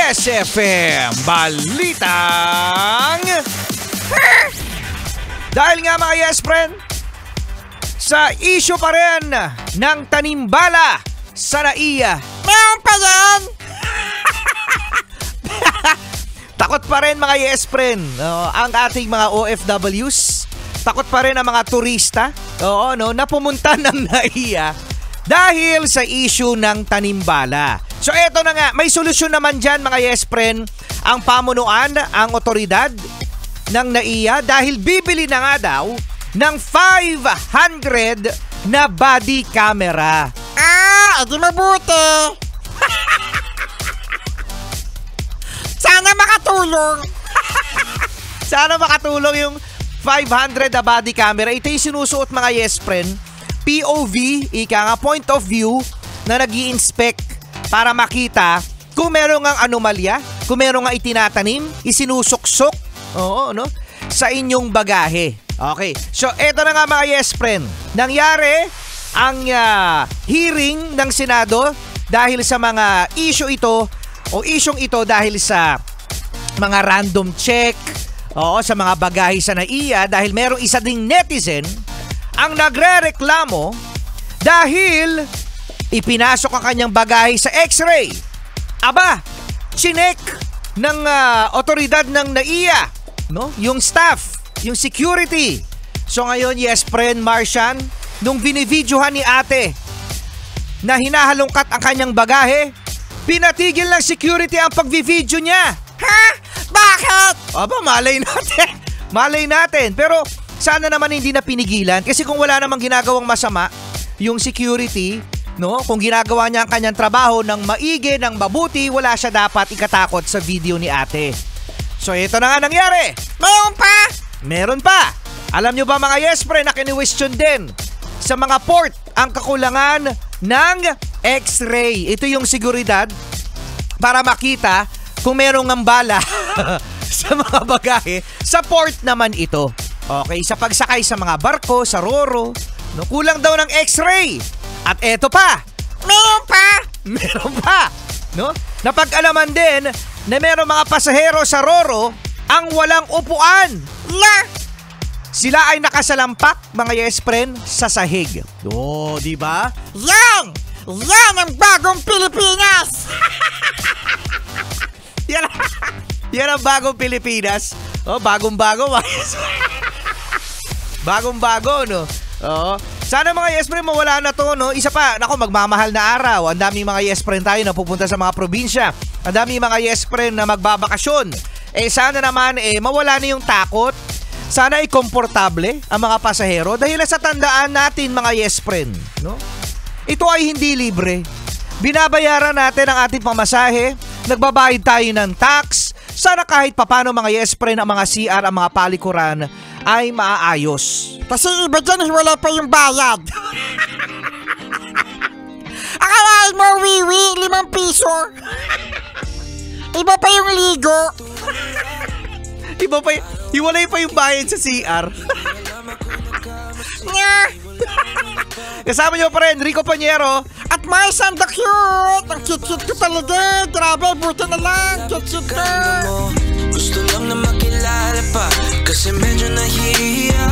SFM Balitang Dahil nga mga yes friend, sa issue pa rin ng tanimbala sa NAIA. Meron pa yan? Takot pa rin mga yes friend, ang ating mga OFWs. Takot pa rin ang mga turista na pumunta ng NAIA dahil sa issue ng tanimbala. So eto na nga, may solusyon naman dyan mga yes friend, ang pamunuan, ang otoridad ng NAIA dahil bibili na nga daw ng 500 na body camera. Edi mabuti. Sana makatulong. Sana makatulong yung 500 na body camera. Ito yung sinusuot mga yes friend, POV, ika nga point of view, na nag-i-inspect para makita kung meron ngang anomalya, kung meron nga itinatanim, isinusuksok, sa inyong bagahe. Okay, so eto na nga mga yes friend, nangyari ang hearing ng Senado dahil sa mga issue ito o isyong ito dahil sa mga random check sa mga bagahe sa NAIA dahil merong isa ding netizen ang nagrereklamo dahil ipinasok ang kanyang bagahe sa x-ray. Aba, chinek ng otoridad ng NAIA, yung staff, yung security. So ngayon, yes friend Martian, nung binivideohan ni ate na hinahalongkat ang kanyang bagahe, pinatigil ng security ang pagvivideo niya. Ha? Bakit? Aba, malay natin. Malay natin. Pero sana naman hindi na pinigilan kasi kung wala namang ginagawang masama yung security, kung ginagawa niya ang kanyang trabaho ng maigi, ng mabuti, wala siya dapat ikatakot sa video ni ate. So ito na nga nangyari. Meron pa? Meron pa. Alam nyo ba mga yes friend na kini-question din sa mga port ang kakulangan ng x-ray. Ito yung seguridad para makita kung merong ng bala sa mga bagahe. Sa port naman ito. Okay, sa pagsakay sa mga barko, sa roro, kulang daw ng x-ray. At eto pa. Meron pa? Meron pa. Napag-alaman din na merong mga pasahero sa roro ang walang upuan. Sila ay nakasalampak, mga yes friend, sa sahig. Di ba? Yan ang bagong Pilipinas. Yan ang bagong Pilipinas. Bagong-bago. Bagong-bago, sana mga yes friend mawala na to, Isa pa, magmamahal na araw. Ang daming mga yes friend tayo na pupunta sa mga probinsya. Ang daming mga yes friend na magbabakasyon. Sana naman mawala na yung takot. Sana ay komportable ang mga pasahero dahil sa tandaan natin mga yes friend, ito ay hindi libre. Binabayaran natin ang ating pamasahe, nagbabayad tayo ng tax. Sana kahit papano mga yes friend ang mga CR, ang mga palikuran ay maaayos. Kasi iba dyan wala pa yung bayad. Akalain mo wiwi, 5 piso. Iba pa yung ligo. Hiwalay pa yung bayad sa CR. Kasama nyo pa rin, Rico Pañero at Marsan the Cute. Ang cute-cute ko talaga. Grabe, buti na lang. Cute-cute ko. Gusto lang na makilala pa kasi medyo nahihiya.